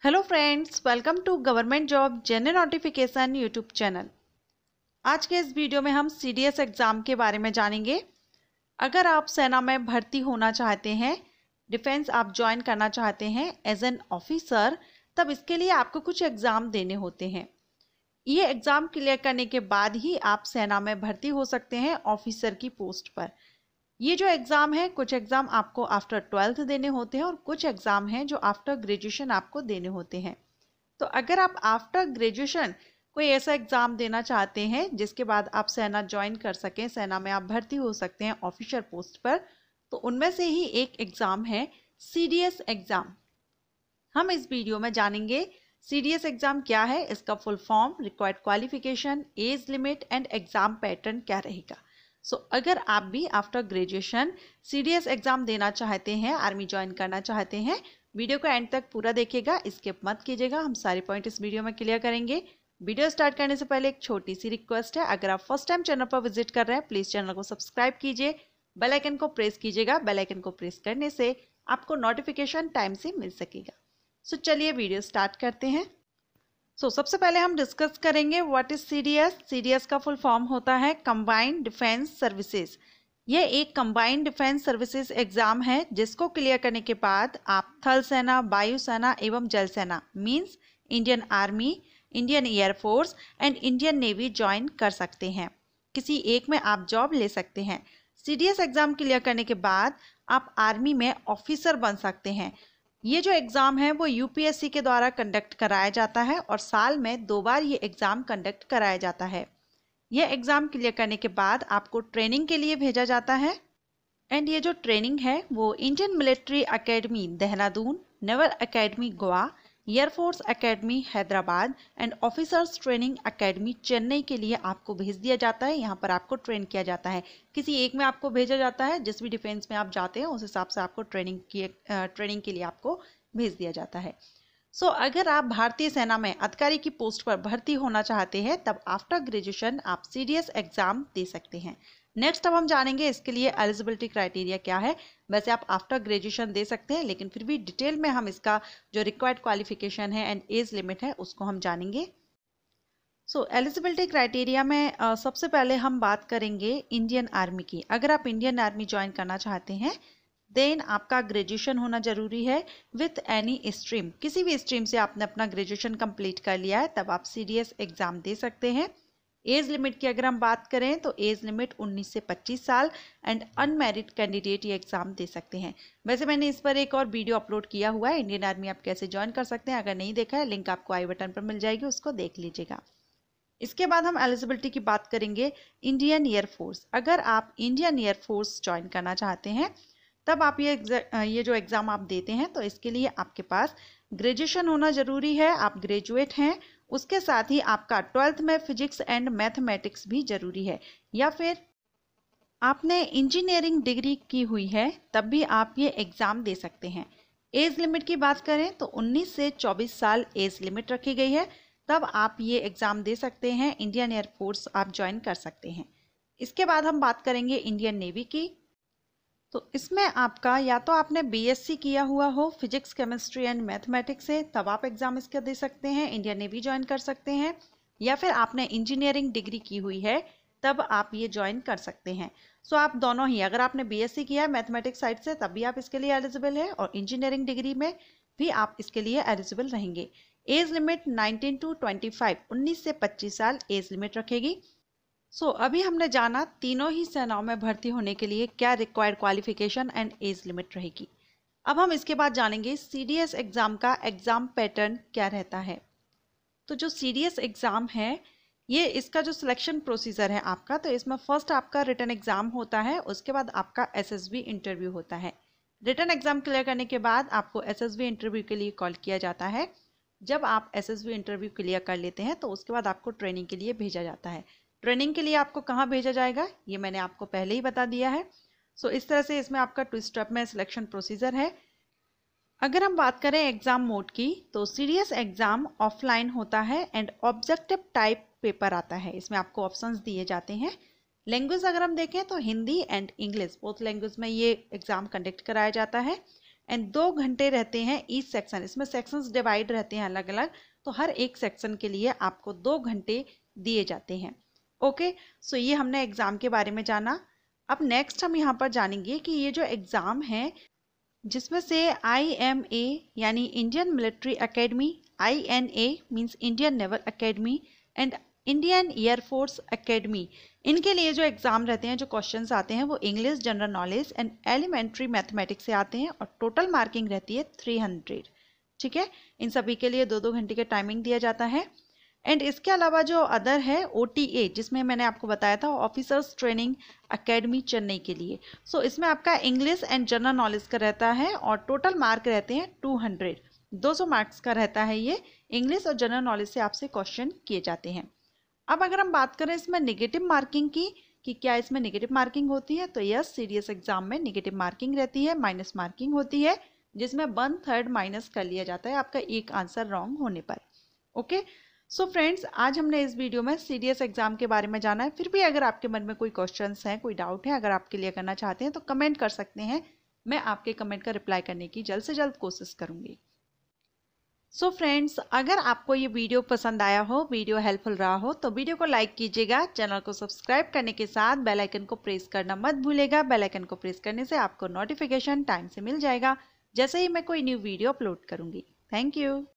Hello friends, welcome to government job general notification YouTube channel. आज के इस video में हम सीडीएस एग्ज़ाम के बारे में जानेंगे। अगर आप सेना में भर्ती होना चाहते हैं, डिफेंस आप ज्वाइन करना चाहते हैं एज एन ऑफिसर, तब इसके लिए आपको कुछ एग्ज़ाम देने होते हैं। ये एग्ज़ाम क्लियर करने के बाद ही आप सेना में भर्ती हो सकते हैं ऑफिसर की पोस्ट पर। ये जो एग्ज़ाम है, कुछ एग्ज़ाम आपको आफ्टर 12th देने होते हैं और कुछ एग्ज़ाम हैं जो आफ्टर ग्रेजुएशन आपको देने होते हैं। तो अगर आप आफ्टर ग्रेजुएशन कोई ऐसा एग्ज़ाम देना चाहते हैं जिसके बाद आप सेना ज्वाइन कर सकें, सेना में आप भर्ती हो सकते हैं ऑफिसर पोस्ट पर, तो उनमें से ही एक एग्ज़ाम है सीडीएस एग्ज़ाम। हम इस वीडियो में जानेंगे सीडीएस एग्ज़ाम क्या है, इसका full form, required qualification, age limit and exam pattern क्या रहेगा। अगर आप भी आफ्टर ग्रेजुएशन सीडीएस एग्ज़ाम देना चाहते हैं, आर्मी ज्वाइन करना चाहते हैं, वीडियो को एंड तक पूरा देखिएगा, स्किप मत कीजिएगा। हम सारे पॉइंट इस वीडियो में क्लियर करेंगे। वीडियो स्टार्ट करने से पहले एक छोटी सी रिक्वेस्ट है, अगर आप फर्स्ट टाइम चैनल पर विजिट कर रहे हैं, प्लीज़ चैनल को सब्सक्राइब कीजिए, बेल आइकन को प्रेस कीजिएगा। बेल आइकन को प्रेस करने से आपको नोटिफिकेशन टाइम से मिल सकेगा। चलिए वीडियो स्टार्ट करते हैं। सबसे पहले हम डिस्कस करेंगे व्हाट इज सीडीएस। सीडीएस का फुल फॉर्म होता है कंबाइंड डिफेंस सर्विसेज। यह एक कंबाइंड डिफेंस सर्विसेज एग्जाम है जिसको क्लियर करने के बाद आप थल सेना, वायुसेना एवं जल सेना means Indian army, Indian air force and Indian navy join कर सकते हैं। किसी एक में आप जॉब ले सकते हैं। सीडीएस एग्जाम क्लियर करने के बाद आप आर्मी में ऑफिसर बन सकते हैं। ये जो एग्ज़ाम है वो यूपीएससी के द्वारा कंडक्ट कराया जाता है और साल में 2 बार ये एग्ज़ाम कंडक्ट कराया जाता है। यह एग्ज़ाम क्लियर करने के बाद आपको ट्रेनिंग के लिए भेजा जाता है एंड ये जो ट्रेनिंग है वो Indian military academy Dehradun, naval academy Goa, air force academy Hyderabad and officers training academy Chennai के लिए आपको भेज दिया जाता है। यहाँ पर आपको ट्रेन किया जाता है। किसी एक में आपको भेजा जाता है, जिस भी डिफेंस में आप जाते हैं उस हिसाब से आपको ट्रेनिंग के लिए आपको भेज दिया जाता है। अगर आप भारतीय सेना में अधिकारी की पोस्ट पर भर्ती होना चाहते हैं तब आफ्टर ग्रेजुएशन आप सीडीएस एग्जाम दे सकते हैं। नेक्स्ट अब हम जानेंगे इसके लिए एलिजिबिलिटी क्राइटेरिया क्या है। वैसे आप आफ्टर ग्रेजुएशन दे सकते हैं, लेकिन फिर भी डिटेल में हम इसका जो रिक्वायर्ड क्वालिफिकेशन है एंड एज लिमिट है उसको हम जानेंगे। एलिजिबिलिटी क्राइटेरिया में सबसे पहले हम बात करेंगे इंडियन आर्मी की। अगर आप इंडियन आर्मी ज्वाइन करना चाहते हैं देन आपका ग्रेजुएशन होना जरूरी है विथ एनी स्ट्रीम। किसी भी स्ट्रीम से आपने अपना ग्रेजुएशन कंप्लीट कर लिया है तब आप सीडीएस एग्जाम दे सकते हैं। एज लिमिट की अगर हम बात करें तो एज लिमिट 19 से 25 साल एंड अनमैरिड कैंडिडेट ये एग्जाम दे सकते हैं। वैसे मैंने इस पर एक और वीडियो अपलोड किया हुआ है, इंडियन आर्मी आप कैसे ज्वाइन कर सकते हैं। अगर नहीं देखा है, लिंक आपको आई बटन पर मिल जाएगी, उसको देख लीजिएगा। इसके बाद हम एलिजिबिलिटी की बात करेंगे इंडियन एयरफोर्स। अगर आप इंडियन एयरफोर्स ज्वाइन करना चाहते हैं तब आप ये जो एग्ज़ाम आप देते हैं तो इसके लिए आपके पास ग्रेजुएशन होना ज़रूरी है, आप ग्रेजुएट हैं। उसके साथ ही आपका 12th में फिजिक्स एंड मैथमेटिक्स भी ज़रूरी है, या फिर आपने इंजीनियरिंग डिग्री की हुई है तब भी आप ये एग्ज़ाम दे सकते हैं। एज लिमिट की बात करें तो 19 से 24 साल एज लिमिट रखी गई है, तब आप ये एग्ज़ाम दे सकते हैं। इंडियन एयरफोर्स आप ज्वाइन कर सकते हैं। इसके बाद हम बात करेंगे इंडियन नेवी की। इसमें आपका या तो आपने बीएससी किया हुआ हो फिजिक्स, केमिस्ट्री एंड मैथमेटिक्स से, तब आप एग्जाम इसका दे सकते हैं, इंडियन नेवी ज्वाइन कर सकते हैं। या फिर आपने इंजीनियरिंग डिग्री की हुई है तब आप ये ज्वाइन कर सकते हैं। आप दोनों ही, अगर आपने बीएससी किया है मैथमेटिक्स साइड से तब भी आप इसके लिए एलिजिबल है और इंजीनियरिंग डिग्री में भी आप इसके लिए एलिजिबल रहेंगे। एज लिमिट 19 to 25, 19 से 25 साल एज लिमिट रखेगी। अभी हमने जाना तीनों ही सेनाओं में भर्ती होने के लिए क्या required qualification and age limit रहेगी। अब हम इसके बाद जानेंगे सीडीएस एग्ज़ाम का एग्ज़ाम पैटर्न क्या रहता है। जो सीडीएस एग्ज़ाम है ये इसका जो सिलेक्शन प्रोसीजर है आपका, तो इसमें फर्स्ट आपका रिटन एग्ज़ाम होता है, उसके बाद आपका एसएसबी इंटरव्यू होता है। रिटन एग्ज़ाम क्लियर करने के बाद आपको एसएसबी इंटरव्यू के लिए कॉल किया जाता है। जब आप एसएसबी इंटरव्यू क्लियर कर लेते हैं तो उसके बाद आपको ट्रेनिंग के लिए भेजा जाता है। ट्रेनिंग के लिए आपको कहाँ भेजा जाएगा ये मैंने आपको पहले ही बता दिया है। इस तरह से इसमें आपका 2 स्टेप में सिलेक्शन प्रोसीजर है। अगर हम बात करें एग्ज़ाम मोड की तो सीडीएस एग्ज़ाम ऑफलाइन होता है एंड ऑब्जेक्टिव टाइप पेपर आता है। इसमें आपको ऑप्शंस दिए जाते हैं। लैंग्वेज अगर हम देखें तो Hindi and English both language में ये एग्ज़ाम कंडक्ट कराया जाता है एंड 2 घंटे रहते हैं ईच सेक्शन। इसमें सेक्शंस डिवाइड रहते हैं अलग अलग, तो हर एक सेक्शन के लिए आपको 2 घंटे दिए जाते हैं। ओके, सो ये हमने एग्ज़ाम के बारे में जाना। अब नेक्स्ट हम यहाँ पर जानेंगे कि ये जो एग्ज़ाम है जिसमें से IMA यानी Indian military academy, INA means Indian naval academy and Indian air force academy, इनके लिए जो एग्ज़ाम रहते हैं, जो क्वेश्चंस आते हैं वो English, general knowledge and elementary mathematics से आते हैं और टोटल मार्किंग रहती है 300। ठीक है, इन सभी के लिए 2-2 घंटे का टाइमिंग दिया जाता है। एंड इसके अलावा जो अदर है OTA, जिसमें मैंने आपको बताया था ऑफिसर्स ट्रेनिंग एकेडमी चेन्नई के लिए, सो इसमें आपका इंग्लिश एंड जनरल नॉलेज का रहता है और टोटल मार्क रहते हैं 200 मार्क्स का रहता है। ये इंग्लिश और जनरल नॉलेज से आपसे क्वेश्चन किए जाते हैं। अब अगर हम बात करें इसमें नेगेटिव मार्किंग की कि क्या इसमें नेगेटिव मार्किंग होती है, तो यस, सीडीएस एग्जाम में नेगेटिव मार्किंग रहती है, माइनस मार्किंग होती है, जिसमें 1/3 माइनस कर लिया जाता है आपका एक आंसर रॉन्ग होने पर। ओके, सो फ्रेंड्स, आज हमने इस वीडियो में सीडीएस एग्जाम के बारे में जाना है। फिर भी अगर आपके मन में कोई क्वेश्चंस हैं, कोई डाउट है, अगर आप क्लियर करना चाहते हैं तो कमेंट कर सकते हैं। मैं आपके कमेंट का रिप्लाई करने की जल्द से जल्द कोशिश करूंगी। सो फ्रेंड्स, अगर आपको ये वीडियो पसंद आया हो, वीडियो हेल्पफुल रहा हो, तो वीडियो को लाइक कीजिएगा। चैनल को सब्सक्राइब करने के साथ बेल आइकन को प्रेस करना मत भूलिएगा। बेल आइकन को प्रेस करने से आपको नोटिफिकेशन टाइम से मिल जाएगा जैसे ही मैं कोई न्यू वीडियो अपलोड करूंगी। Thank you.